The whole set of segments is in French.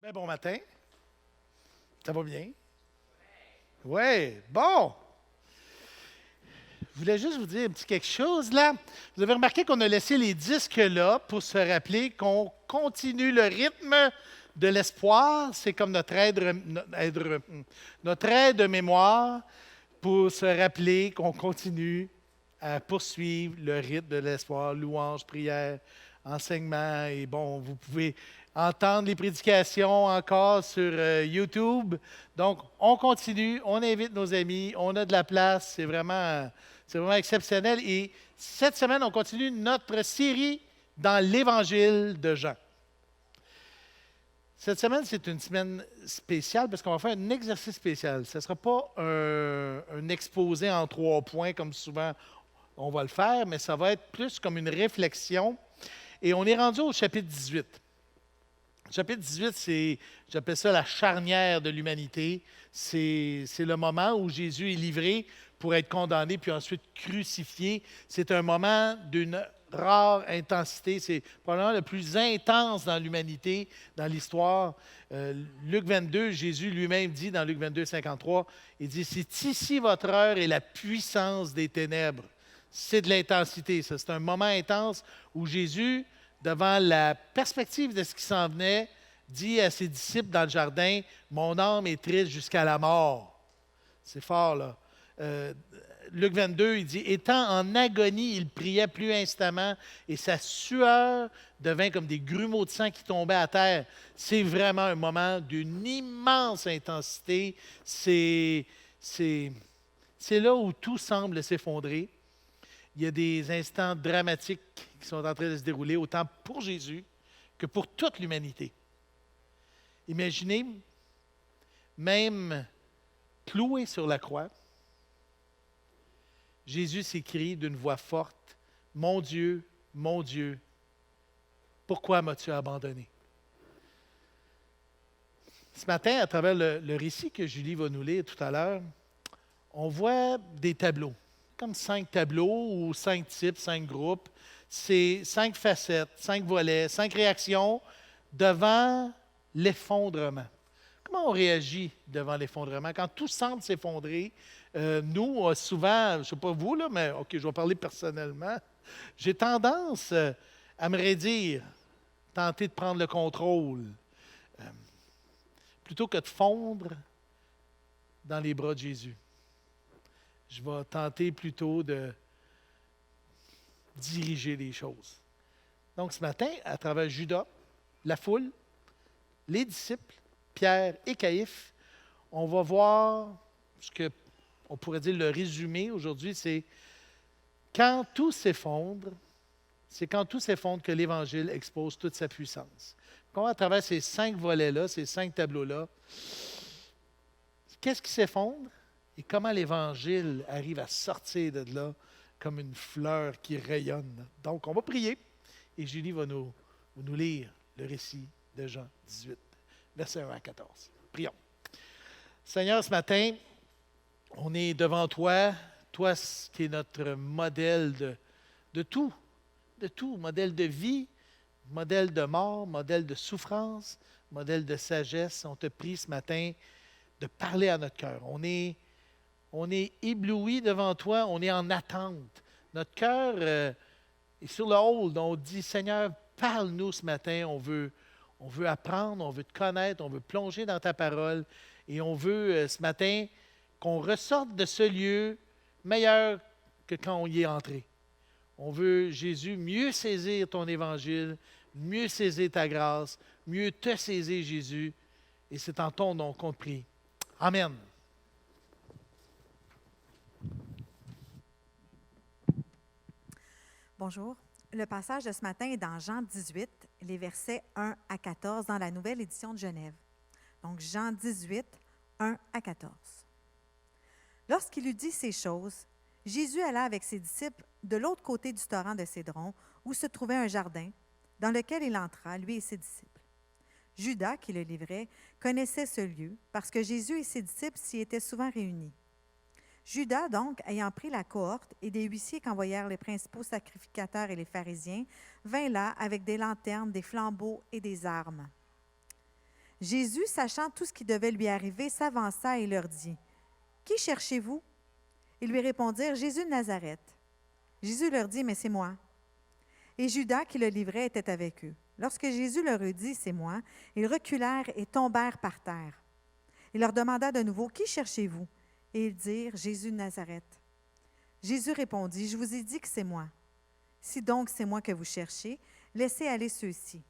Très bon matin. Ça va bien? Oui, bon. Je voulais juste vous dire un petit quelque chose là. Vous avez remarqué qu'on a laissé les disques là pour se rappeler qu'on continue le rythme de l'espoir. C'est comme notre aide mémoire pour se rappeler qu'on continue à poursuivre le rythme de l'espoir, louange, prière, enseignement. Et bon, vous pouvez entendre les prédications encore sur YouTube. Donc, on continue, on invite nos amis, on a de la place. C'est vraiment exceptionnel. Et cette semaine, on continue notre série dans l'Évangile de Jean. Cette semaine, c'est une semaine spéciale parce qu'on va faire un exercice spécial. Ce ne sera pas un exposé en 3 points comme souvent on va le faire, mais ça va être plus comme une réflexion. Et on est rendu au chapitre 18. Le chapitre 18, j'appelle ça la charnière de l'humanité. C'est le moment où Jésus est livré pour être condamné puis ensuite crucifié. C'est un moment d'une rare intensité. C'est probablement le plus intense dans l'humanité, dans l'histoire. Luc 22, Jésus lui-même dit dans Luc 22, 53, il dit « C'est ici votre heure et la puissance des ténèbres. » C'est de l'intensité, ça. C'est un moment intense où Jésus, devant la perspective de ce qui s'en venait, dit à ses disciples dans le jardin, « Mon âme est triste jusqu'à la mort. » C'est fort, là. Luc 22, il dit, « Étant en agonie, il priait plus instamment, et sa sueur devint comme des grumeaux de sang qui tombaient à terre. » C'est vraiment un moment d'une immense intensité. C'est là où tout semble s'effondrer. Il y a des instants dramatiques qui sont en train de se dérouler, autant pour Jésus que pour toute l'humanité. Imaginez, même cloué sur la croix, Jésus s'écrie d'une voix forte, « Mon Dieu, pourquoi m'as-tu abandonné? » Ce matin, à travers le récit que Julie va nous lire tout à l'heure, on voit des tableaux, comme 5 tableaux ou 5 types, 5 groupes. C'est 5 facettes, 5 volets, 5 réactions devant l'effondrement. Comment on réagit devant l'effondrement? Quand tout semble s'effondrer, nous, souvent, je ne sais pas vous, là, mais OK, je vais parler personnellement, j'ai tendance à me raidir, tenter de prendre le contrôle, plutôt que de fondre dans les bras de Jésus. Je vais tenter plutôt de diriger les choses. Donc, ce matin, à travers Judas, la foule, les disciples, Pierre et Caïphe, on va voir ce qu'on pourrait dire le résumé aujourd'hui, c'est quand tout s'effondre, que l'Évangile expose toute sa puissance. Comment, à travers ces 5 volets-là, ces 5 tableaux-là, qu'est-ce qui s'effondre et comment l'Évangile arrive à sortir de là comme une fleur qui rayonne. Donc, on va prier et Julie va nous lire le récit de Jean 18. Versets 1 à 14. Prions. Seigneur, ce matin, on est devant toi, toi qui es notre modèle de tout, modèle de vie, modèle de mort, modèle de souffrance, modèle de sagesse. On te prie ce matin de parler à notre cœur. On est ébloui devant toi, on est en attente. Notre cœur est sur le hold. On dit, Seigneur, parle-nous ce matin. On veut apprendre, on veut te connaître, on veut plonger dans ta parole et on veut ce matin qu'on ressorte de ce lieu meilleur que quand on y est entré. On veut, Jésus, mieux saisir ton évangile, mieux saisir ta grâce, mieux te saisir, Jésus. Et c'est en ton nom qu'on te prie. Amen. Bonjour. Le passage de ce matin est dans Jean 18, les versets 1 à 14 dans la nouvelle édition de Genève. Donc Jean 18, 1 à 14. Lorsqu'il eut dit ces choses, Jésus alla avec ses disciples de l'autre côté du torrent de Cédron, où se trouvait un jardin, dans lequel il entra, lui et ses disciples. Judas, qui le livrait, connaissait ce lieu, parce que Jésus et ses disciples s'y étaient souvent réunis. Judas, donc, ayant pris la cohorte et des huissiers qu'envoyèrent les principaux sacrificateurs et les pharisiens, vint là avec des lanternes, des flambeaux et des armes. Jésus, sachant tout ce qui devait lui arriver, s'avança et leur dit, « Qui cherchez-vous? » Ils lui répondirent, « Jésus de Nazareth. » Jésus leur dit, « Mais c'est moi. » Et Judas, qui le livrait, était avec eux. Lorsque Jésus leur eut dit, « C'est moi », ils reculèrent et tombèrent par terre. Il leur demanda de nouveau, « Qui cherchez-vous? » Et ils dirent, « Jésus de Nazareth. » Jésus répondit, « Je vous ai dit que c'est moi. Si donc c'est moi que vous cherchez, laissez aller ceux-ci. »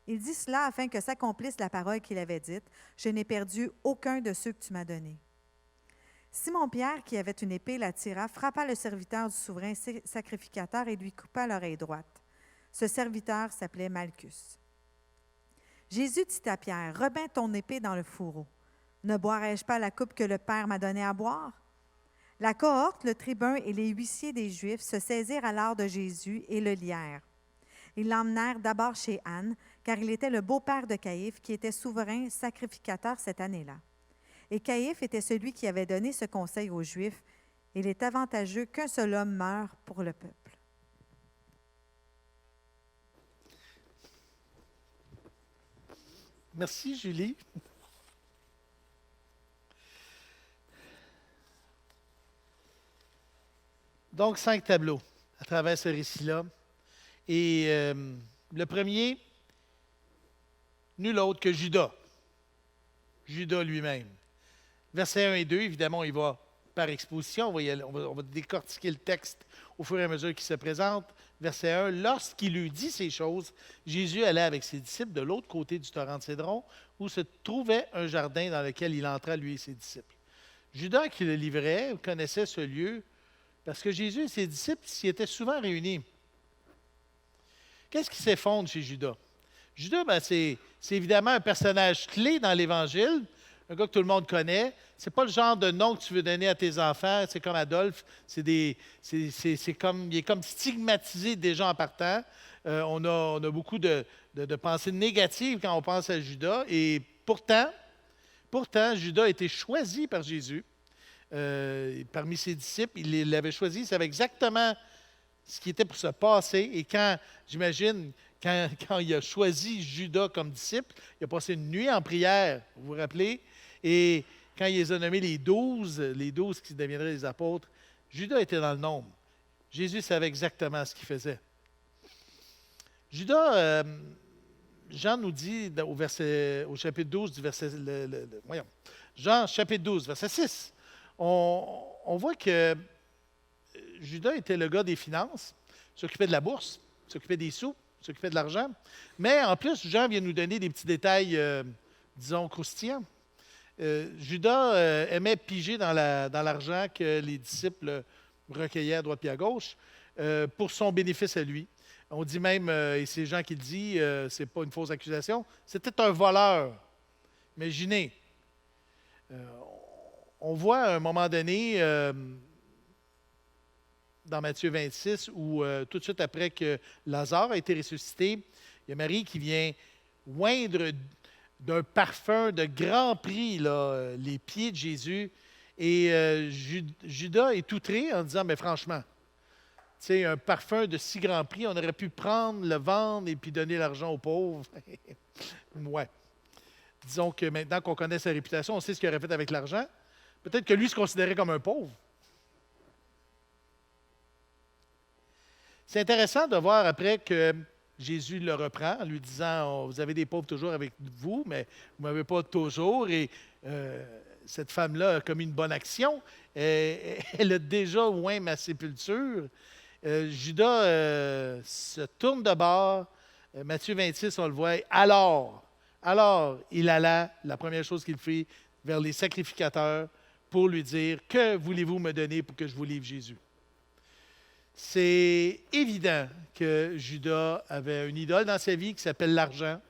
Il dit cela afin que s'accomplisse la parole qu'il avait dite, « Je n'ai perdu aucun de ceux que tu m'as donnés. » Simon-Pierre, qui avait une épée, la tira, frappa le serviteur du souverain sacrificateur et lui coupa l'oreille droite. Ce serviteur s'appelait Malchus. Jésus dit à Pierre, « Remets ton épée dans le fourreau. Ne boirai-je pas la coupe que le Père m'a donnée à boire? » La cohorte, le tribun et les huissiers des Juifs se saisirent alors de Jésus et le lièrent. Ils l'emmenèrent d'abord chez Anne, car il était le beau-père de Caïphe, qui était souverain sacrificateur cette année-là. Et Caïphe était celui qui avait donné ce conseil aux Juifs, « Il est avantageux qu'un seul homme meure pour le peuple. » Merci, Julie. Donc, 5 tableaux à travers ce récit-là. Et le premier, nul autre que Judas. Judas lui-même. Versets 1 et 2, évidemment, il va par exposition. On va décortiquer le texte au fur et à mesure qu'il se présente. Verset 1, lorsqu'il eut dit ces choses, Jésus allait avec ses disciples de l'autre côté du torrent de Cédron, où se trouvait un jardin dans lequel il entra, lui et ses disciples. Judas, qui le livrait, connaissait ce lieu parce que Jésus et ses disciples s'y étaient souvent réunis. Qu'est-ce qui s'effondre chez Judas? Judas, c'est évidemment un personnage clé dans l'Évangile, un gars que tout le monde connaît. C'est pas le genre de nom que tu veux donner à tes enfants. C'est comme Adolphe. Il est comme stigmatisé déjà en partant. On a beaucoup de pensées négatives quand on pense à Judas. Et pourtant, Judas a été choisi par Jésus. Parmi ses disciples, il l'avait choisi. Il savait exactement ce qui était pour se passer. Et j'imagine, quand il a choisi Judas comme disciple, il a passé une nuit en prière, vous vous rappelez? Et quand il les a nommés les 12 qui deviendraient les apôtres, Judas était dans le nombre. Jésus savait exactement ce qu'il faisait. Judas, Jean nous dit au chapitre 12 du verset... Jean, chapitre 12, verset 6, on voit que Judas était le gars des finances, s'occupait de la bourse, s'occupait des sous, s'occupait de l'argent. Mais en plus, Jean vient nous donner des petits détails, disons, croustillants. Judas aimait piger dans l'argent que les disciples recueillaient à droite et à gauche pour son bénéfice à lui. On dit même, et c'est Jean qui le dit, c'est pas une fausse accusation, c'était un voleur. Imaginez. On voit à un moment donné, dans Matthieu 26, où tout de suite après que Lazare a été ressuscité, il y a Marie qui vient oindre d'un parfum de grand prix les pieds de Jésus. Et Judas est outré en disant, mais franchement, tu sais, un parfum de si grand prix, on aurait pu prendre, le vendre et puis donner l'argent aux pauvres. Ouais. Disons que maintenant qu'on connaît sa réputation, on sait ce qu'il aurait fait avec l'argent. Peut-être que lui se considérait comme un pauvre. C'est intéressant de voir après que Jésus le reprend en lui disant, vous avez des pauvres toujours avec vous, mais vous ne m'avez pas toujours. Et cette femme-là a commis une bonne action. Elle a déjà oint ma sépulture. Judas se tourne de bord. Matthieu 26, on le voit. Alors, il alla, la première chose qu'il fait, vers les sacrificateurs pour lui dire, « Que voulez-vous me donner pour que je vous livre Jésus? » C'est évident que Judas avait une idole dans sa vie qui s'appelle l'argent.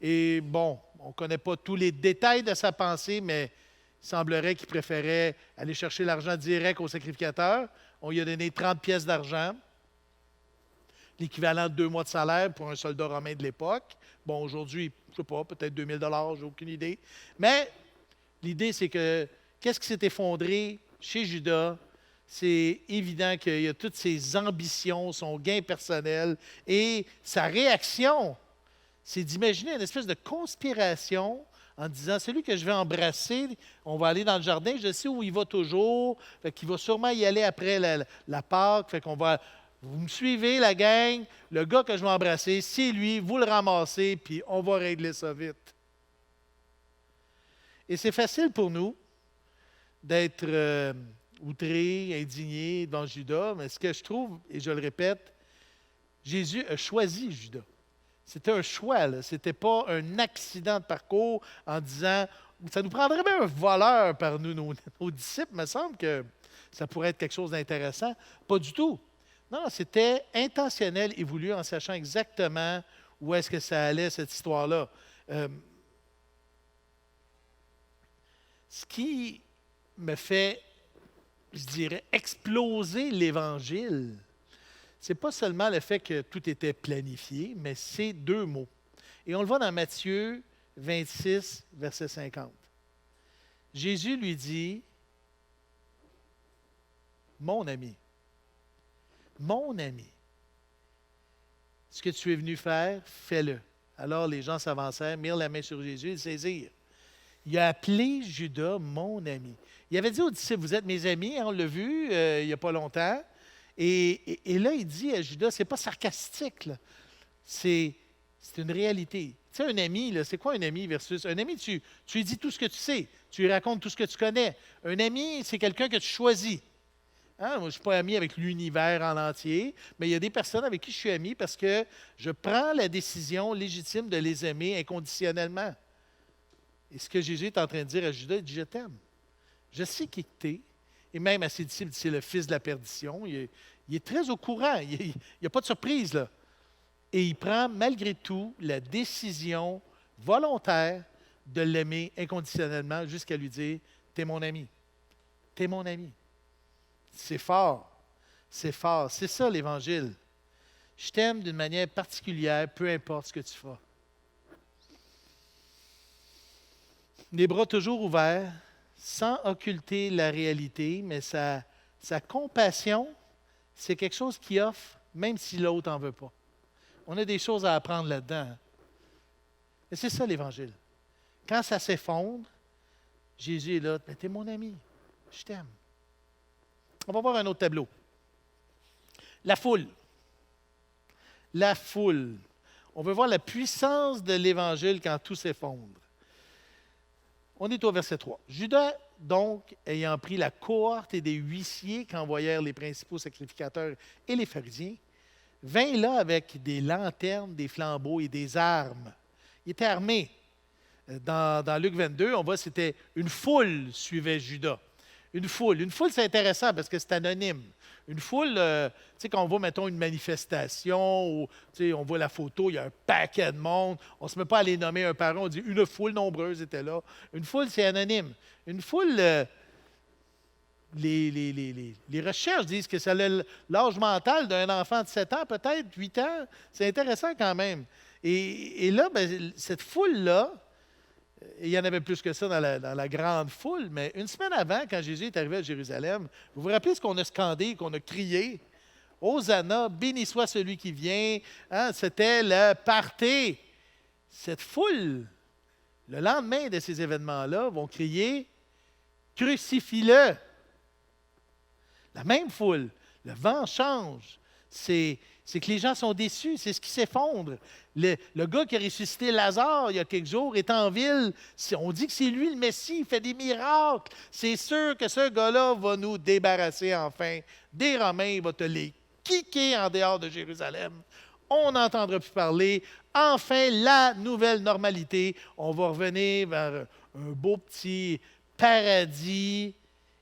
Et bon, on ne connaît pas tous les détails de sa pensée, mais il semblerait qu'il préférait aller chercher l'argent direct au sacrificateur. On lui a donné 30 pièces d'argent, l'équivalent de 2 mois de salaire pour un soldat romain de l'époque. Bon, aujourd'hui, je ne sais pas, peut-être 2000 $, j'ai aucune idée. Mais l'idée, c'est que qu'est-ce qui s'est effondré chez Judas? C'est évident qu'il y a toutes ses ambitions, son gain personnel et sa réaction. c'est d'imaginer une espèce de conspiration en disant, celui que je vais embrasser, on va aller dans le jardin, je sais où il va toujours, fait qu'il va sûrement y aller après la Pâque, fait qu'on va, vous me suivez, la gang, le gars que je vais embrasser, c'est lui, vous le ramassez, puis on va régler ça vite. Et c'est facile pour nous d'être outrés, indignés devant Judas, mais ce que je trouve, et je le répète, Jésus a choisi Judas. C'était un choix, ce n'était pas un accident de parcours en disant, ça nous prendrait bien un voleur par nous, nos disciples, il me semble que ça pourrait être quelque chose d'intéressant. Pas du tout. Non, c'était intentionnel et voulu en sachant exactement où est-ce que ça allait, cette histoire-là. Ce qui me fait, je dirais, exploser l'Évangile, ce n'est pas seulement le fait que tout était planifié, mais c'est deux mots. Et on le voit dans Matthieu 26, verset 50. Jésus lui dit, « Mon ami, mon ami, ce que tu es venu faire, fais-le. » Alors les gens s'avancèrent, mirent la main sur Jésus et le saisirent. Il a appelé Judas « mon ami ». Il avait dit aux disciples, « Vous êtes mes amis, on l'a vu il n'y a pas longtemps. » Et là, il dit à Judas, ce n'est pas sarcastique, là. C'est une réalité. Tu sais, un ami, c'est quoi un ami versus... Un ami, tu lui dis tout ce que tu sais, tu lui racontes tout ce que tu connais. Un ami, c'est quelqu'un que tu choisis. Hein? Moi, je ne suis pas ami avec l'univers en entier, mais il y a des personnes avec qui je suis ami parce que je prends la décision légitime de les aimer inconditionnellement. Et ce que Jésus est en train de dire à Judas, il dit, « Je t'aime. Je sais qui tu es. » Et même à ses disciples, c'est le fils de la perdition. Il est très au courant. Il n'y a pas de surprise, là. Et il prend malgré tout la décision volontaire de l'aimer inconditionnellement jusqu'à lui dire, « T'es mon ami. T'es mon ami. » C'est fort. C'est fort. C'est ça l'Évangile. Je t'aime d'une manière particulière, peu importe ce que tu feras. Les bras toujours ouverts, sans occulter la réalité, mais sa compassion, c'est quelque chose qu'il offre, même si l'autre n'en veut pas. On a des choses à apprendre là-dedans. Et c'est ça l'Évangile. Quand ça s'effondre, Jésus est là, « T'es mon ami, je t'aime. » On va voir un autre tableau. La foule. La foule. On veut voir la puissance de l'Évangile quand tout s'effondre. On est au verset 3. Judas, donc, ayant pris la cohorte et des huissiers qu'envoyèrent les principaux sacrificateurs et les pharisiens, vint là avec des lanternes, des flambeaux et des armes. Il était armé. Dans Luc 22, on voit que c'était une foule suivait Judas. Une foule. Une foule, c'est intéressant parce que c'est anonyme. Une foule, tu sais, quand on voit, mettons, une manifestation, ou on voit la photo, il y a un paquet de monde, on ne se met pas à les nommer un par un, on dit une foule nombreuse était là. Une foule, c'est anonyme. Une foule, les recherches disent que ça a l'âge mental d'un enfant de 7 ans, peut-être 8 ans. C'est intéressant quand même. Et là, ben, cette foule-là, il y en avait plus que ça dans la grande foule, mais une semaine avant, quand Jésus est arrivé à Jérusalem, vous vous rappelez ce qu'on a scandé, qu'on a crié? Hosanna, béni soit celui qui vient. Hein? C'était le party. Cette foule, le lendemain de ces événements-là, vont crier « Crucifie-le ». La même foule, le vent change. C'est que les gens sont déçus, c'est ce qui s'effondre. Le gars qui a ressuscité Lazare il y a quelques jours est en ville. On dit que c'est lui le Messie, il fait des miracles. C'est sûr que ce gars-là va nous débarrasser enfin des Romains, il va te les kicker en dehors de Jérusalem. On n'entendra plus parler. Enfin, la nouvelle normalité. On va revenir vers un beau petit paradis.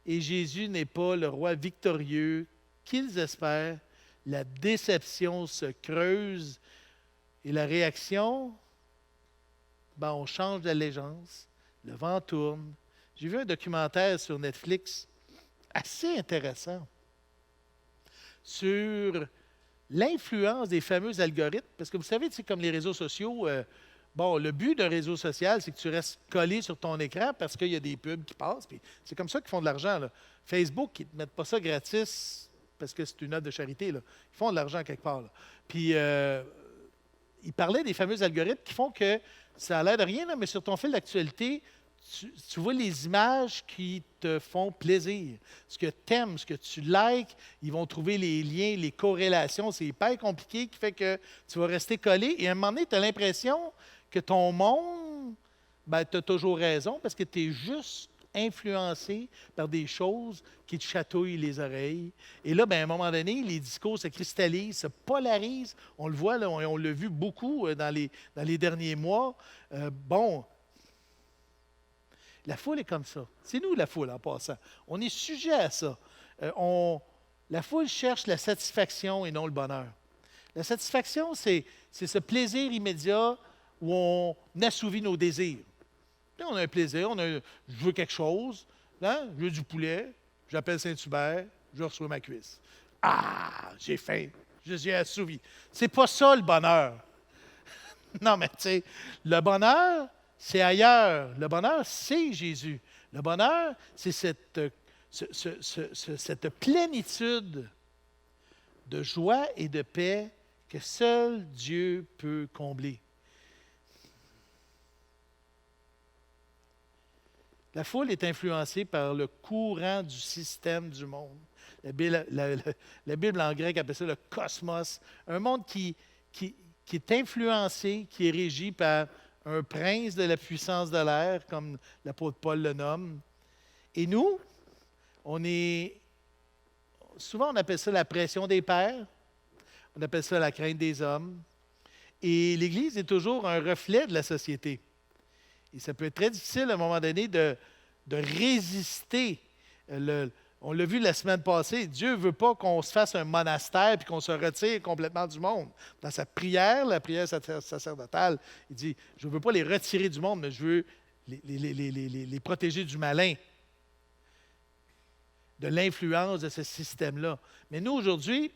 Et Jésus n'est pas le roi victorieux qu'ils espèrent. La déception se creuse et la réaction, ben, on change d'allégeance, le vent tourne. J'ai vu un documentaire sur Netflix assez intéressant sur l'influence des fameux algorithmes, parce que vous savez, c'est comme les réseaux sociaux, bon, le but d'un réseau social, c'est que tu restes collé sur ton écran parce qu'il y a des pubs qui passent, puis c'est comme ça qu'ils font de l'argent, là. Facebook, ils ne te mettent pas ça gratis parce que c'est une œuvre de charité, là. Ils font de l'argent quelque part, là. Puis, il parlait des fameux algorithmes qui font que ça a l'air de rien, là, mais sur ton fil d'actualité, tu vois les images qui te font plaisir. Ce que tu aimes, ce que tu likes, ils vont trouver les liens, les corrélations. C'est hyper compliqué qui fait que tu vas rester collé. Et à un moment donné, tu as l'impression que ton monde, ben, tu as toujours raison parce que tu es juste influencé par des choses qui te chatouillent les oreilles. Et là, ben, à un moment donné, les discours se cristallisent, se polarisent. On le voit, là, on l'a vu beaucoup dans les derniers mois. Bon, la foule est comme ça. C'est nous, la foule, en passant. On est sujet à ça. La foule cherche la satisfaction et non le bonheur. La satisfaction, c'est ce plaisir immédiat où on assouvit nos désirs. Puis on a un plaisir, je veux quelque chose, hein? Je veux du poulet, j'appelle Saint-Hubert, je reçois ma cuisse. Ah, j'ai faim, je suis assouvi. C'est pas ça le bonheur. Non, mais tu sais, le bonheur, c'est ailleurs. Le bonheur, c'est Jésus. Le bonheur, c'est cette plénitude de joie et de paix que seul Dieu peut combler. La foule est influencée par le courant du système du monde. La Bible en grec appelle ça le cosmos. Un monde qui est influencé, qui est régi par un prince de la puissance de l'air, comme l'apôtre Paul le nomme. Et nous, souvent on appelle ça la pression des pairs, on appelle ça la crainte des hommes. Et l'Église est toujours un reflet de la société. Et ça peut être très difficile à un moment donné de résister. On l'a vu la semaine passée, Dieu ne veut pas qu'on se fasse un monastère et qu'on se retire complètement du monde. Dans sa prière, la prière sacerdotale, il dit, je ne veux pas les retirer du monde, mais je veux les protéger du malin, de l'influence de ce système-là. Mais nous, aujourd'hui,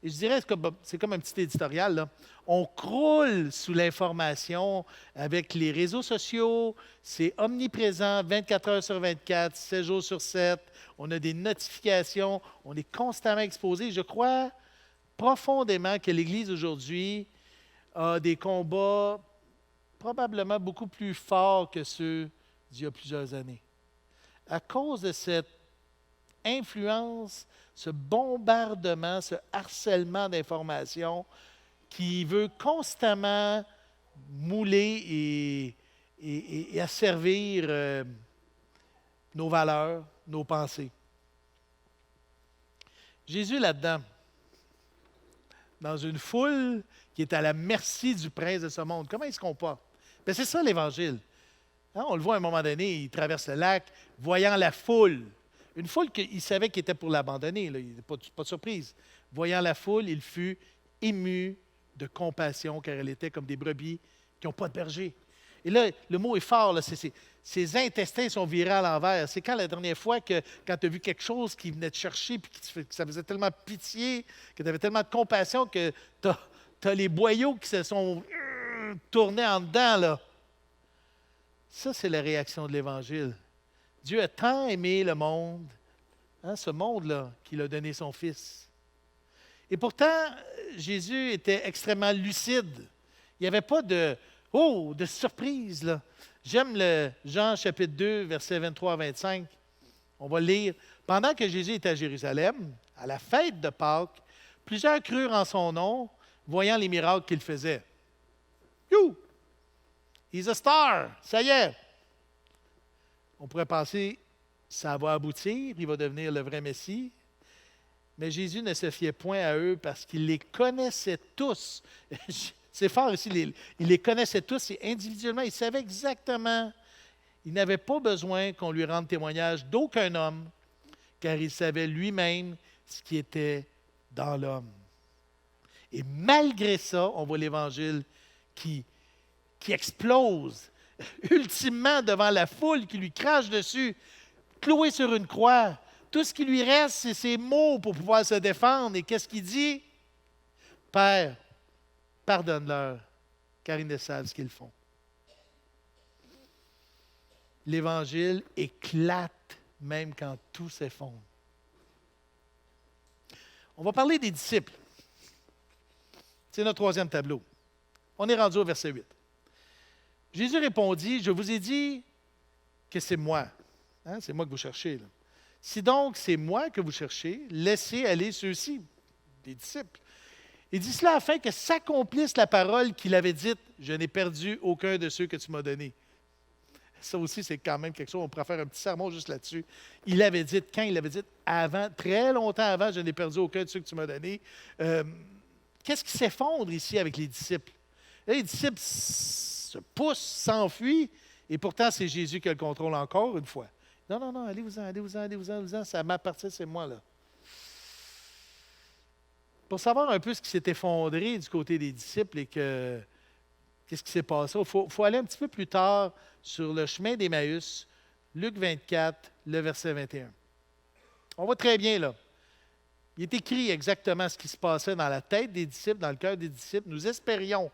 et je dirais, c'est comme un petit éditorial, là. On croule sous l'information avec les réseaux sociaux, c'est omniprésent, 24 heures sur 24, 7 jours sur 7. On a des notifications, on est constamment exposé. Je crois profondément que l'Église aujourd'hui a des combats probablement beaucoup plus forts que ceux d'il y a plusieurs années. À cause de cette influence, ce bombardement, ce harcèlement d'informations qui veut constamment mouler et asservir nos valeurs, nos pensées. Jésus, là-dedans, dans une foule qui est à la merci du prince de ce monde, comment il se comporte? Bien, c'est ça l'Évangile. Hein, on le voit à un moment donné, il traverse le lac, voyant la foule. Une foule qu'il savait qu'il était pour l'abandonner, là, pas de surprise. Voyant la foule, il fut ému de compassion, car elle était comme des brebis qui n'ont pas de berger. Et là, le mot est fort, là, ses intestins sont virés à l'envers. C'est quand la dernière fois que, quand tu as vu quelque chose qui venait te chercher, puis que ça faisait tellement pitié, que tu avais tellement de compassion, que tu as les boyaux qui se sont tournés en dedans, là. Ça, c'est la réaction de l'Évangile. Dieu a tant aimé le monde, hein, ce monde-là, qu'il a donné son Fils. Et pourtant, Jésus était extrêmement lucide. Il n'y avait pas de surprise, là. J'aime le Jean chapitre 2, versets 23 à 25. On va lire. Pendant que Jésus était à Jérusalem, à la fête de Pâques, plusieurs crurent en son nom, voyant les miracles qu'il faisait. You! He's a star! Ça y est! On pourrait penser, ça va aboutir, il va devenir le vrai Messie. Mais Jésus ne se fiait point à eux parce qu'il les connaissait tous. C'est fort ici, il les connaissait tous et individuellement, il savait exactement. Il n'avait pas besoin qu'on lui rende témoignage d'aucun homme, car il savait lui-même ce qui était dans l'homme. Et malgré ça, on voit l'Évangile qui explose ultimement devant la foule qui lui crache dessus, cloué sur une croix. Tout ce qui lui reste, c'est ses mots pour pouvoir se défendre. Et qu'est-ce qu'il dit? Père, pardonne-leur, car ils ne savent ce qu'ils font. L'Évangile éclate même quand tout s'effondre. On va parler des disciples. C'est notre troisième tableau. On est rendu au verset 8. Jésus répondit, je vous ai dit que c'est moi. Hein, c'est moi que vous cherchez. Là. Si donc c'est moi que vous cherchez, laissez aller ceux-ci, des disciples. Il dit cela afin que s'accomplisse la parole qu'il avait dite, je n'ai perdu aucun de ceux que tu m'as donnés. Ça aussi, c'est quand même quelque chose, on pourrait faire un petit sermon juste là-dessus. Il avait dit, quand il avait dit avant, très longtemps avant, je n'ai perdu aucun de ceux que tu m'as donnés. Qu'est-ce qui s'effondre ici avec les disciples? Là, les disciples se poussent, s'enfuient, et pourtant, c'est Jésus qui a le contrôle encore une fois. Non, non, non, allez-vous-en, allez-vous-en, allez-vous-en, allez-vous-en, ça m'appartient, c'est moi, là. Pour savoir un peu ce qui s'est effondré du côté des disciples et qu'est-ce qui s'est passé, il faut aller un petit peu plus tard sur le chemin d'Emmaüs, Luc 24, le verset 21. On voit très bien, là. Il est écrit exactement ce qui se passait dans la tête des disciples, dans le cœur des disciples. Nous espérions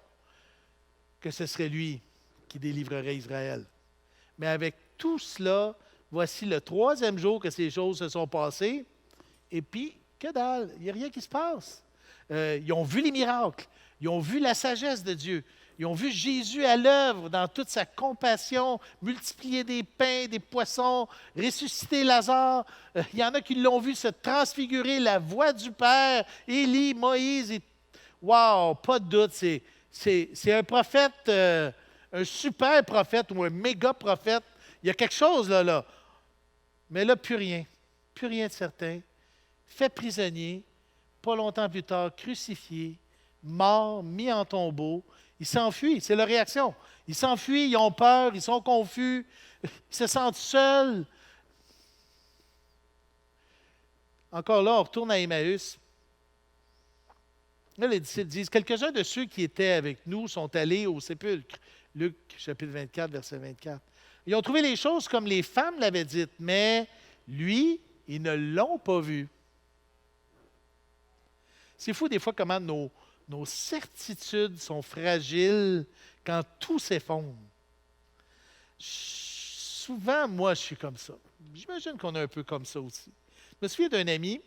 que ce serait lui qui délivrerait Israël. Mais avec tout cela, voici le 3e jour que ces choses se sont passées. Et puis, que dalle, il n'y a rien qui se passe. Ils ont vu les miracles, ils ont vu la sagesse de Dieu, ils ont vu Jésus à l'œuvre dans toute sa compassion, multiplier des pains, des poissons, ressusciter Lazare. Il y en a qui l'ont vu se transfigurer la voix du Père, Élie, Moïse. Wow, pas de doute, c'est un prophète, un super prophète ou un méga prophète. Il y a quelque chose là. Mais là, plus rien de certain. Fait prisonnier, pas longtemps plus tard, crucifié, mort, mis en tombeau. Ils s'enfuient, c'est leur réaction. Ils s'enfuient, ils ont peur, ils sont confus, ils se sentent seuls. Encore là, on retourne à Emmaüs. Là, les disciples disent, quelques-uns de ceux qui étaient avec nous sont allés au sépulcre. Luc, chapitre 24, verset 24. Ils ont trouvé les choses comme les femmes l'avaient dites, mais lui, ils ne l'ont pas vu. C'est fou des fois comment nos certitudes sont fragiles quand tout s'effondre. Souvent, moi, je suis comme ça. J'imagine qu'on est un peu comme ça aussi. Je me souviens d'un ami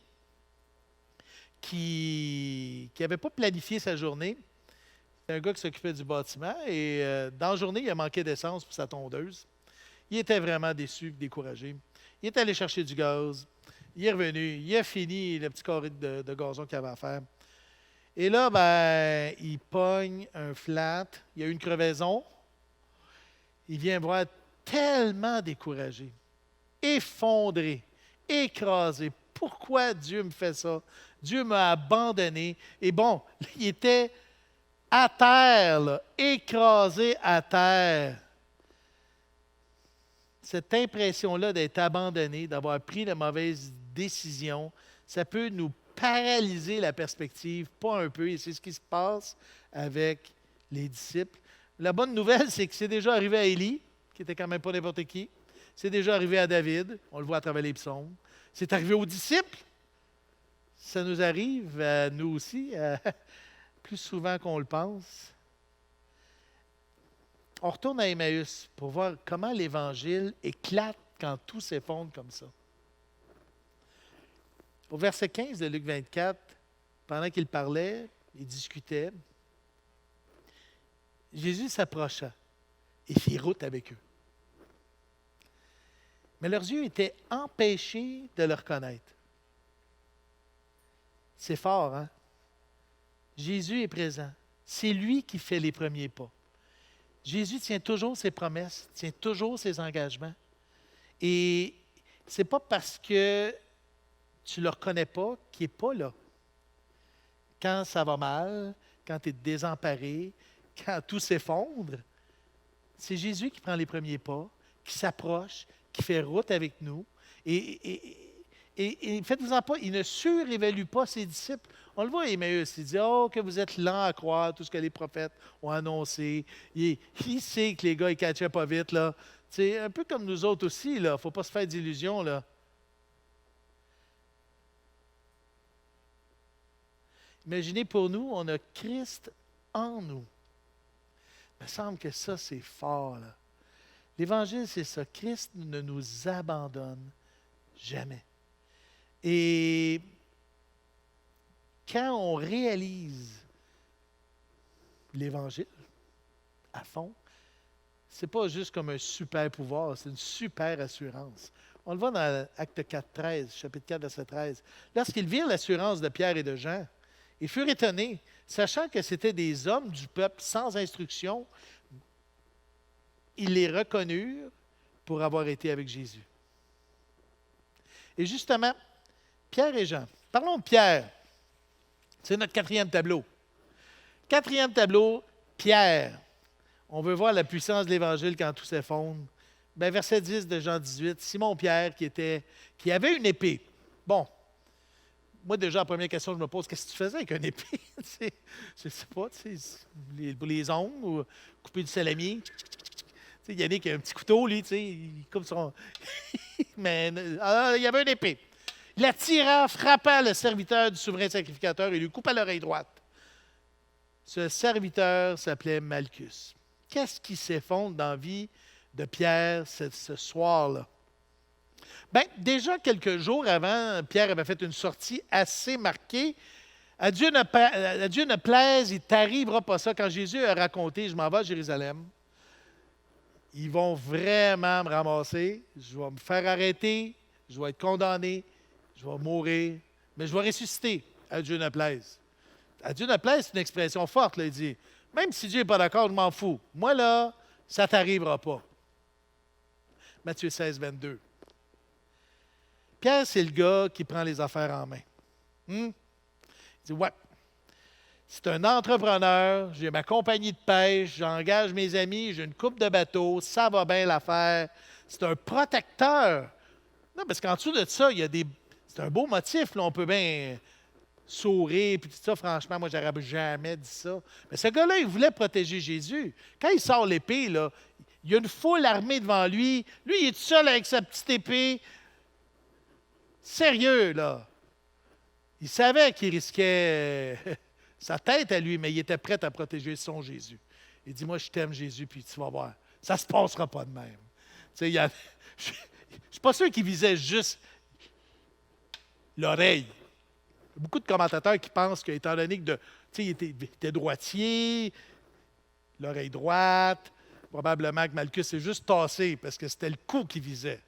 qui n'avait pas planifié sa journée. C'était un gars qui s'occupait du bâtiment et dans la journée, il a manqué d'essence pour sa tondeuse. Il était vraiment déçu, découragé. Il est allé chercher du gaz. Il est revenu. Il a fini le petit carré de gazon qu'il avait à faire. Et là, ben, il pogne un flat. Il y a eu une crevaison. Il vient voir tellement découragé, effondré, écrasé. Pourquoi Dieu me fait ça? Dieu m'a abandonné. Et bon, il était à terre, là, écrasé à terre. Cette impression-là d'être abandonné, d'avoir pris la mauvaise décision, ça peut nous paralyser la perspective, pas un peu, et c'est ce qui se passe avec les disciples. La bonne nouvelle, c'est que c'est déjà arrivé à Élie, qui était quand même pas n'importe qui. C'est déjà arrivé à David, on le voit à travers les psaumes. C'est arrivé aux disciples. Ça nous arrive à nous aussi, plus souvent qu'on le pense. On retourne à Emmaüs pour voir comment l'Évangile éclate quand tout s'effondre comme ça. Au verset 15 de Luc 24, pendant qu'il parlait, il discutait, Jésus s'approcha et fit route avec eux. Mais leurs yeux étaient empêchés de le reconnaître. C'est fort, hein? Jésus est présent. C'est lui qui fait les premiers pas. Jésus tient toujours ses promesses, tient toujours ses engagements. Et ce n'est pas parce que tu ne le reconnais pas qu'il n'est pas là. Quand ça va mal, quand tu es désemparé, quand tout s'effondre, c'est Jésus qui prend les premiers pas, qui s'approche, qui fait route avec nous. Et faites-vous-en pas, il ne surévalue pas ses disciples. On le voit à Emmaüs, il dit « Oh, que vous êtes lents à croire tout ce que les prophètes ont annoncé. » Il sait que les gars, ils ne catchaient pas vite. Là. C'est un peu comme nous autres aussi, il ne faut pas se faire d'illusions. Là. Imaginez pour nous, on a Christ en nous. Il me semble que ça, c'est fort. Là. L'Évangile, c'est ça. Christ ne nous abandonne jamais. Et quand on réalise l'Évangile, à fond, ce n'est pas juste comme un super pouvoir, c'est une super assurance. On le voit dans Acte 4, 13, chapitre 4, verset 13. Lorsqu'ils virent l'assurance de Pierre et de Jean, ils furent étonnés, sachant que c'étaient des hommes du peuple sans instruction. Ils les reconnurent pour avoir été avec Jésus. Et justement, Pierre et Jean. Parlons de Pierre. C'est notre quatrième tableau. Quatrième tableau, Pierre. On veut voir la puissance de l'Évangile quand tout s'effondre. Bien, verset 10 de Jean 18, Simon-Pierre qui avait une épée. Bon, moi déjà, la première question que je me pose, qu'est-ce que tu faisais avec une épée? Je ne sais pas, pour les ongles ou couper du salami. Yannick a un petit couteau, lui, il coupe son... Mais il y avait une épée. Il la tira, frappa le serviteur du souverain sacrificateur et lui coupa l'oreille droite. Ce serviteur s'appelait Malchus. Qu'est-ce qui s'effondre dans la vie de Pierre ce soir-là? Bien, déjà quelques jours avant, Pierre avait fait une sortie assez marquée. À Dieu ne plaise, il ne t'arrivera pas ça. Quand Jésus a raconté, je m'en vais à Jérusalem, ils vont vraiment me ramasser, je vais me faire arrêter, je vais être condamné, je vais mourir, mais je vais ressusciter. À Dieu ne plaise. À Dieu ne plaise, c'est une expression forte, là, il dit. Même si Dieu n'est pas d'accord, je m'en fous. Moi, là, ça ne t'arrivera pas. Matthieu 16, 22. Pierre, c'est le gars qui prend les affaires en main. Il dit, ouais, c'est un entrepreneur, j'ai ma compagnie de pêche, j'engage mes amis, j'ai une coupe de bateaux, ça va bien l'affaire. C'est un protecteur. Non, parce qu'en dessous de ça, il y a des... C'est un beau motif, là, on peut bien sourire, puis tout ça, franchement, moi, j'aurais jamais dit ça. Mais ce gars-là, il voulait protéger Jésus. Quand il sort l'épée, là, il y a une foule armée devant lui. Lui, il est tout seul avec sa petite épée. Sérieux, là. Il savait qu'il risquait sa tête à lui, mais il était prêt à protéger son Jésus. Il dit, moi, je t'aime, Jésus, puis tu vas voir. Ça ne se passera pas de même. Je ne suis pas sûr qu'il visait juste l'oreille. Il y a beaucoup de commentateurs qui pensent qu'étant donné que il était droitier, l'oreille droite, probablement que Malchus s'est juste tassé parce que c'était le coup qu'il visait.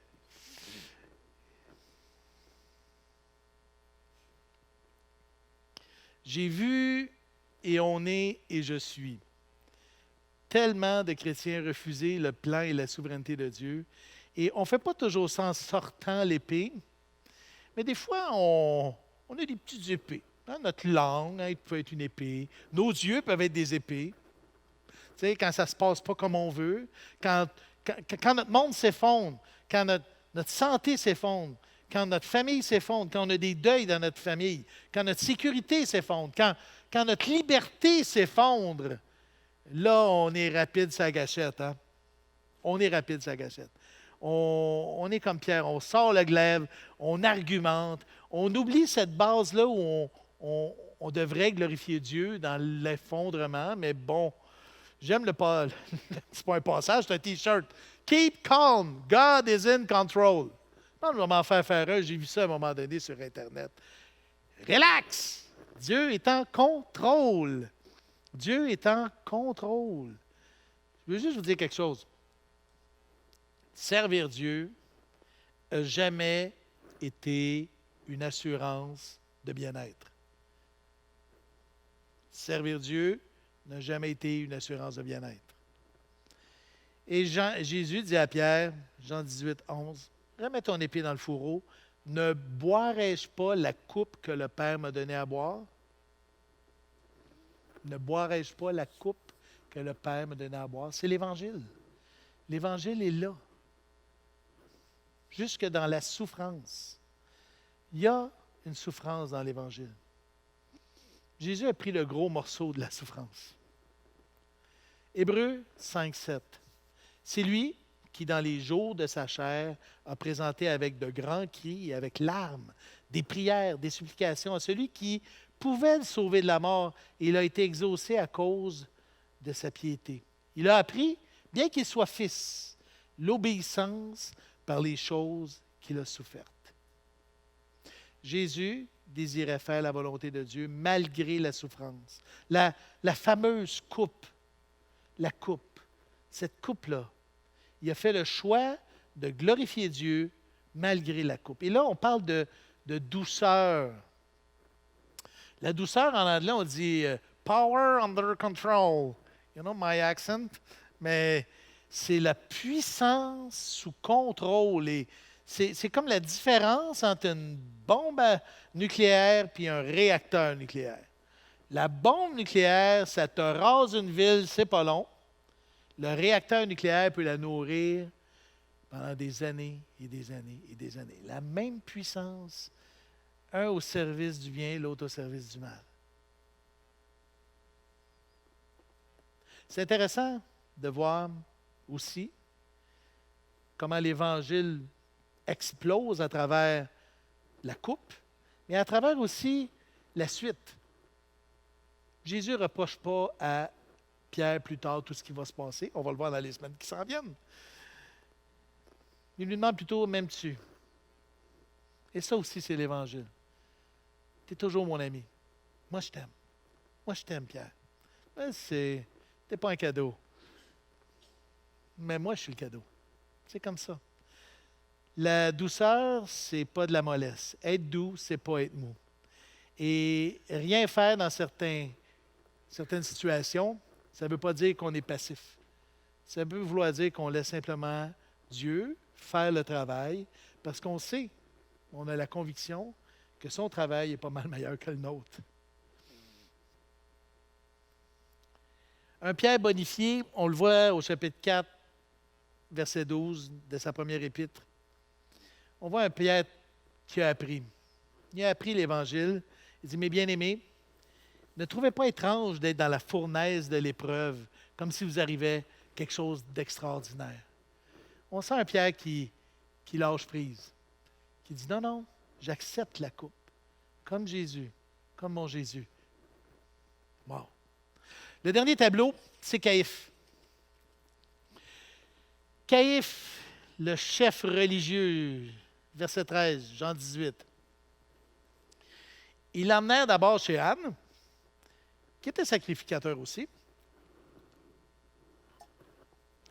J'ai vu et on est et je suis. Tellement de chrétiens refuser le plan et la souveraineté de Dieu. Et on ne fait pas toujours ça en sortant l'épée, mais des fois, on a des petites épées. Notre langue peut être une épée. Nos yeux peuvent être des épées. Tu sais, quand ça ne se passe pas comme on veut, quand notre monde s'effondre, quand notre santé s'effondre, quand notre famille s'effondre, quand on a des deuils dans notre famille, quand notre sécurité s'effondre, quand notre liberté s'effondre, là, on est rapide sur la gâchette. Hein? On est rapide sur la gâchette. On est comme Pierre, on sort le glaive, on argumente, on oublie cette base-là où on devrait glorifier Dieu dans l'effondrement, mais bon, j'aime c'est pas un passage, c'est un T-shirt. Keep calm, God is in control. Non, je vais m'en faire un, j'ai vu ça à un moment donné sur Internet. Relax! Dieu est en contrôle. Dieu est en contrôle. Je veux juste vous dire quelque chose. Servir Dieu n'a jamais été une assurance de bien-être. Servir Dieu n'a jamais été une assurance de bien-être. Et Jésus dit à Pierre, Jean 18, 11, « Remets ton épée dans le fourreau. Ne boirai-je pas la coupe que le Père m'a donnée à boire? » Ne boirai-je pas la coupe que le Père m'a donnée à boire? C'est l'Évangile. L'Évangile est là. Jusque dans la souffrance. Il y a une souffrance dans l'Évangile. Jésus a pris le gros morceau de la souffrance. Hébreux 5, 7. C'est lui qui, dans les jours de sa chair, a présenté avec de grands cris et avec larmes, des prières, des supplications à celui qui pouvait le sauver de la mort, et il a été exaucé à cause de sa piété. Il a appris, bien qu'il soit fils, l'obéissance par les choses qu'il a souffertes. Jésus désirait faire la volonté de Dieu malgré la souffrance. La fameuse coupe la coupe, cette coupe-là. Il a fait le choix de glorifier Dieu malgré la coupe. Et là, on parle de douceur. La douceur, en anglais, on dit power under control. You know my accent? Mais c'est la puissance sous contrôle. Et c'est comme la différence entre une bombe nucléaire et un réacteur nucléaire. La bombe nucléaire, ça te rase une ville, c'est pas long. Le réacteur nucléaire peut la nourrir pendant des années et des années et des années. La même puissance, un au service du bien, l'autre au service du mal. C'est intéressant de voir aussi comment l'Évangile explose à travers la coupe, mais à travers aussi la suite. Jésus ne reproche pas à Pierre plus tard tout ce qui va se passer. On va le voir dans les semaines qui s'en viennent. Il lui demande plutôt, m'aimes-tu? Et ça aussi, c'est l'Évangile. Tu es toujours mon ami. Moi, je t'aime. Moi, je t'aime, Pierre. Tu n'es pas un cadeau. Mais moi, je suis le cadeau. C'est comme ça. La douceur, c'est pas de la mollesse. Être doux, c'est pas être mou. Et rien faire dans certaines situations, ça ne veut pas dire qu'on est passif. Ça peut vouloir dire qu'on laisse simplement Dieu faire le travail, parce qu'on sait, on a la conviction que son travail est pas mal meilleur que le nôtre. Un Pierre bonifié, on le voit au chapitre 4, verset 12 de sa première épître. On voit un Pierre qui a appris. Il a appris l'Évangile. Il dit, mes bien-aimés, ne trouvez pas étrange d'être dans la fournaise de l'épreuve, comme si vous arrivait quelque chose d'extraordinaire. On sent un Pierre qui lâche prise, qui dit, non, non, j'accepte la coupe, comme Jésus, comme mon Jésus. Wow. Le dernier tableau, c'est Caïphe. Caïphe, le chef religieux, verset 13, Jean 18. Ils l'emmenèrent d'abord chez Anne, qui était sacrificateur aussi.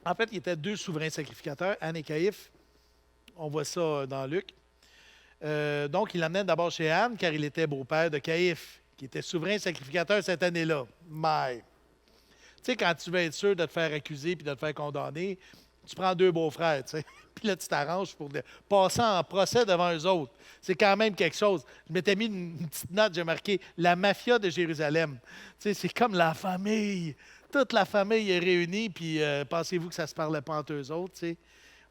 En fait, il y était deux souverains sacrificateurs, Anne et Caïphe. On voit ça dans Luc. Donc, il l'emmenait d'abord chez Anne, car il était beau-père de Caïphe, qui était souverain sacrificateur cette année-là. Mais, tu sais, quand tu veux être sûr de te faire accuser puis de te faire condamner, tu prends deux beaux-frères, tu sais. Puis là, tu t'arranges pour passer en procès devant eux autres. C'est quand même quelque chose. Je m'étais mis une petite note, j'ai marqué « La mafia de Jérusalem ». Tu sais, c'est comme la famille. Toute la famille est réunie, puis pensez-vous que ça ne se parlait pas entre eux autres, tu sais.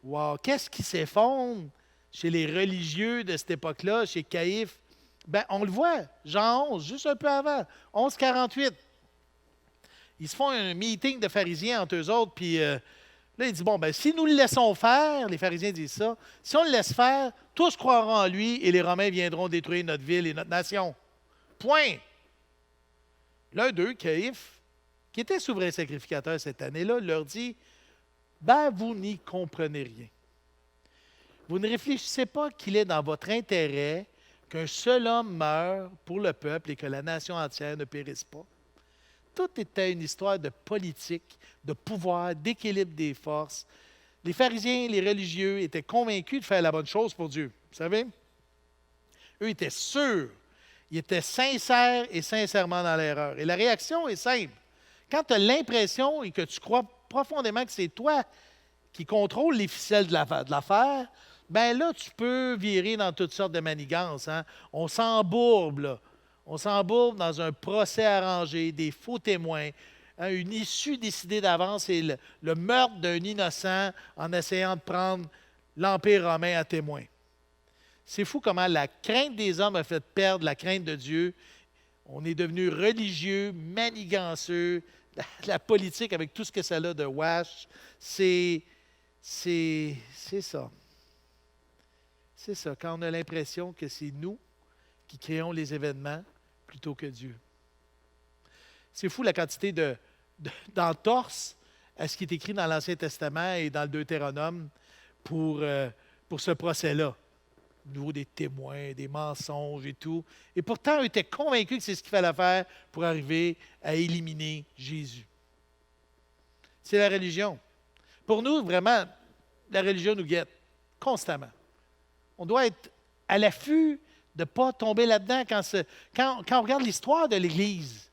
Wow! Qu'est-ce qui s'effondre chez les religieux de cette époque-là, chez Caïphe? Ben, on le voit, Jean 11, juste un peu avant, 11:48. Ils se font un meeting de pharisiens entre eux autres, puis là, il dit, bon, ben, si nous le laissons faire, les pharisiens disent ça, si on le laisse faire, tous croiront en lui et les Romains viendront détruire notre ville et notre nation. Point. L'un d'eux, Caïphe, qui était souverain sacrificateur cette année-là, leur dit, ben, vous n'y comprenez rien. Vous ne réfléchissez pas qu'il est dans votre intérêt qu'un seul homme meure pour le peuple et que la nation entière ne périsse pas. Tout était une histoire de politique, de pouvoir, d'équilibre des forces. Les pharisiens, les religieux étaient convaincus de faire la bonne chose pour Dieu. Vous savez? Eux étaient sûrs. Ils étaient sincères et sincèrement dans l'erreur. Et la réaction est simple. Quand tu as l'impression et que tu crois profondément que c'est toi qui contrôle les ficelles de l'affaire, bien là, tu peux virer dans toutes sortes de manigances. Hein? On s'embourbe, là. On s'embourbe dans un procès arrangé, des faux témoins, hein, une issue décidée d'avance et le meurtre d'un innocent en essayant de prendre l'Empire romain à témoin. C'est fou comment la crainte des hommes a fait perdre la crainte de Dieu. On est devenu religieux, maniganceux, la politique avec tout ce que ça a de wash. C'est ça. C'est ça, quand on a l'impression que c'est nous qui créons les événements plutôt que Dieu. C'est fou la quantité d'entorses à ce qui est écrit dans l'Ancien Testament et dans le Deutéronome pour ce procès-là. Au niveau des témoins, des mensonges et tout. Et pourtant, eux étaient convaincus que c'est ce qu'il fallait faire pour arriver à éliminer Jésus. c'est la religion. Pour nous, vraiment, la religion nous guette constamment. On doit être à l'affût de ne pas tomber là-dedans quand on regarde l'histoire de l'Église.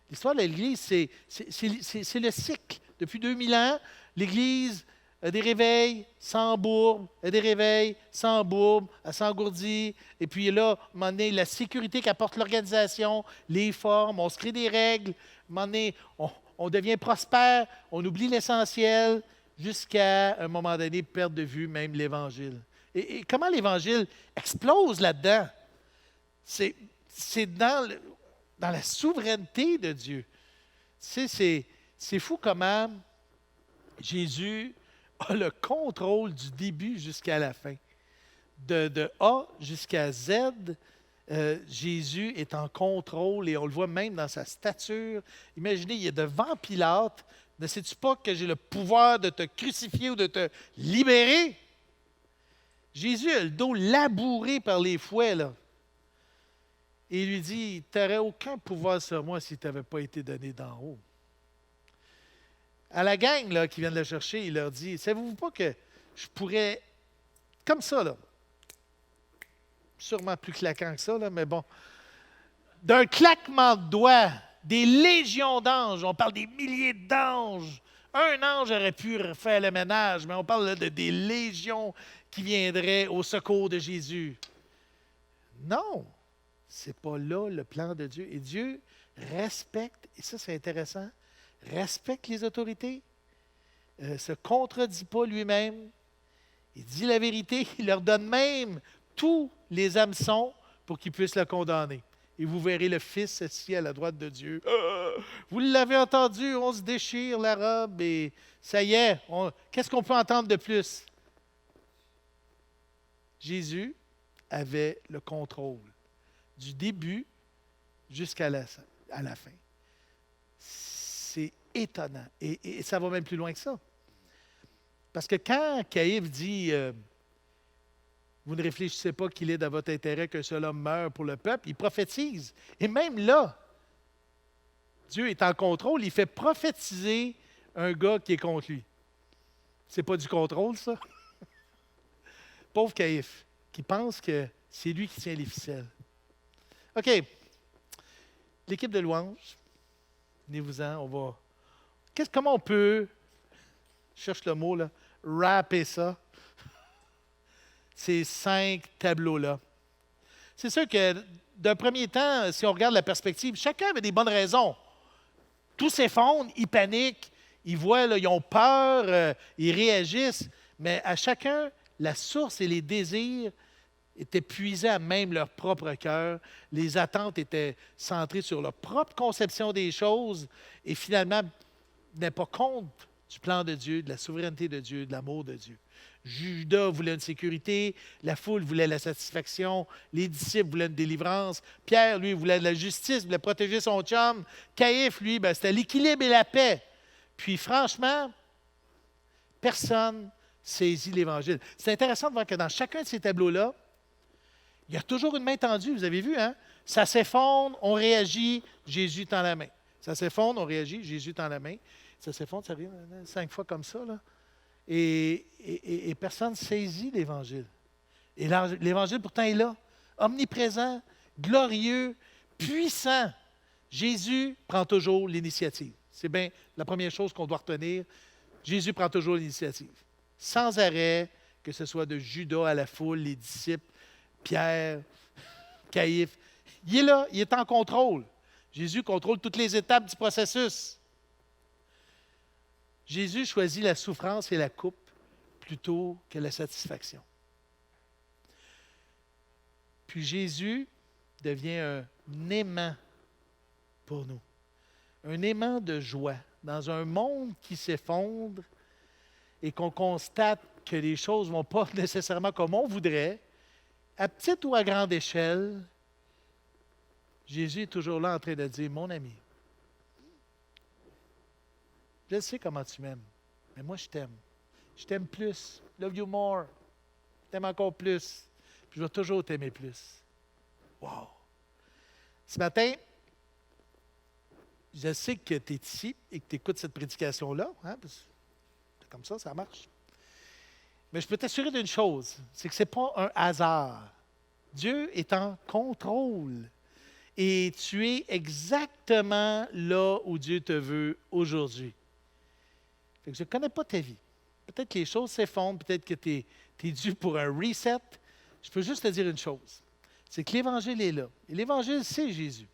L'histoire de l'Église, c'est le cycle. Depuis 2000 ans, l'Église a des réveils, s'embourbe, a des réveils, s'embourbe, elle s'engourdit. Et puis là, à un moment donné, la sécurité qu'apporte l'organisation, les formes, on se crée des règles. À un moment donné, on devient prospère, on oublie l'essentiel, jusqu'à un moment donné, perdre de vue même l'Évangile. Et comment l'Évangile explose là-dedans? C'est dans la souveraineté de Dieu. Tu sais, c'est fou comment Jésus a le contrôle du début jusqu'à la fin. De A jusqu'à Z, Jésus est en contrôle et on le voit même dans sa stature. Imaginez, il est devant Pilate. Ne sais-tu pas que j'ai le pouvoir de te crucifier ou de te libérer? Jésus a le dos labouré par les fouets, là. Et il lui dit, tu n'aurais aucun pouvoir sur moi si tu n'avais pas été donné d'en haut. À la gang là, qui vient de le chercher, il leur dit, savez-vous pas que je pourrais, comme ça, là, sûrement plus claquant que ça, là, mais bon, d'un claquement de doigts, des légions d'anges, on parle des milliers d'anges. Un ange aurait pu faire le ménage, mais on parle là, de des légions qui viendraient au secours de Jésus. Non, c'est pas là le plan de Dieu. Et Dieu respecte, et ça c'est intéressant, respecte les autorités, se contredit pas lui-même, il dit la vérité, il leur donne même tous les hameçons pour qu'ils puissent le condamner. Et vous verrez le Fils assis à la droite de Dieu. Vous l'avez entendu, on se déchire la robe et ça y est, qu'est-ce qu'on peut entendre de plus? Jésus avait le contrôle du début jusqu'à la fin. C'est étonnant. Et ça va même plus loin que ça. Parce que quand Caïphe dit vous ne réfléchissez pas qu'il est dans votre intérêt qu'un seul homme meure pour le peuple, il prophétise. Et même là, Dieu est en contrôle, il fait prophétiser un gars qui est contre lui. C'est pas du contrôle, ça? Pauvre Caïphe, qui pense que c'est lui qui tient les ficelles. OK. L'équipe de louange, venez-vous-en, on va... Comment on peut, je cherche le mot, là, rapper ça, ces 5 tableaux-là? C'est sûr que d'un premier temps, si on regarde la perspective, chacun avait des bonnes raisons. Tout s'effondre, ils paniquent, ils voient, là, ils ont peur, ils réagissent, mais à chacun, la source et les désirs étaient puisés à même leur propre cœur. Les attentes étaient centrées sur leur propre conception des choses et finalement, n'est pas compte du plan de Dieu, de la souveraineté de Dieu, de l'amour de Dieu. Judas voulait une sécurité, la foule voulait la satisfaction, les disciples voulaient une délivrance, Pierre, lui, voulait de la justice, voulait protéger son chum, Caïphe, lui, c'était l'équilibre et la paix. Puis franchement, personne saisit l'Évangile. C'est intéressant de voir que dans chacun de ces tableaux-là, il y a toujours une main tendue, vous avez vu, hein? Ça s'effondre, on réagit, Jésus tend la main. Ça s'effondre, on réagit, Jésus tend la main. Ça s'effondre, ça revient 5 fois comme ça, là. Et personne ne saisit l'Évangile. Et l'Évangile, pourtant, est là, omniprésent, glorieux, puissant. Jésus prend toujours l'initiative. C'est bien la première chose qu'on doit retenir. Jésus prend toujours l'initiative. Sans arrêt, que ce soit de Judas à la foule, les disciples, Pierre, Caïphe. Il est là, il est en contrôle. Jésus contrôle toutes les étapes du processus. Jésus choisit la souffrance et la coupe plutôt que la satisfaction. Puis Jésus devient un aimant pour nous. Un aimant de joie dans un monde qui s'effondre et qu'on constate que les choses ne vont pas nécessairement comme on voudrait, à petite ou à grande échelle. Jésus est toujours là en train de dire, mon ami, je sais comment tu m'aimes, mais moi je t'aime. Je t'aime plus. Love you more. Je t'aime encore plus. Puis je vais toujours t'aimer plus. Wow! Ce matin, je sais que tu es ici et que tu écoutes cette prédication-là, hein, parce que c'est comme ça marche. Mais je peux t'assurer d'une chose, c'est que ce n'est pas un hasard. Dieu est en contrôle. Et tu es exactement là où Dieu te veut aujourd'hui. Fait que je ne connais pas ta vie. Peut-être que les choses s'effondrent, peut-être que tu es dû pour un reset. Je peux juste te dire une chose, c'est que l'Évangile est là. Et l'Évangile, c'est Jésus.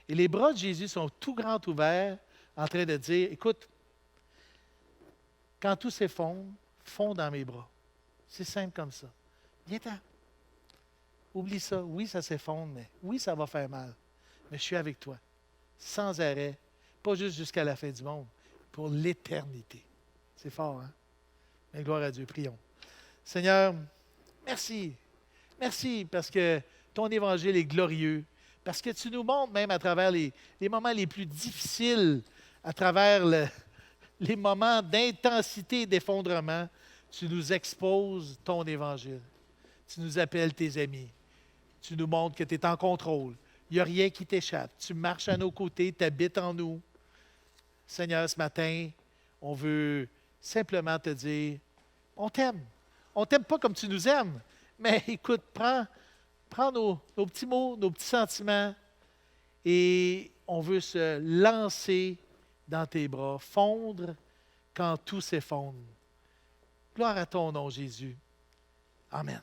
Et les bras de Jésus sont tout grands ouverts, en train de dire, écoute, quand tout s'effondre, fonds dans mes bras. C'est simple comme ça. Viens-t'en. Oublie ça. Oui, ça s'effondre, mais oui, ça va faire mal. Mais je suis avec toi, sans arrêt, pas juste jusqu'à la fin du monde, pour l'éternité. C'est fort, hein? Mais gloire à Dieu, prions. Seigneur, merci. Merci parce que ton évangile est glorieux, parce que tu nous montres même à travers les moments les plus difficiles, à travers les moments d'intensité et d'effondrement, tu nous exposes ton évangile. Tu nous appelles tes amis. Tu nous montres que tu es en contrôle. Il n'y a rien qui t'échappe. Tu marches à nos côtés, tu habites en nous. Seigneur, ce matin, on veut simplement te dire, on t'aime. On ne t'aime pas comme tu nous aimes, mais écoute, prends nos petits mots, nos petits sentiments, et on veut se lancer dans tes bras, fondre quand tout s'effondre. Gloire à ton nom, Jésus. Amen.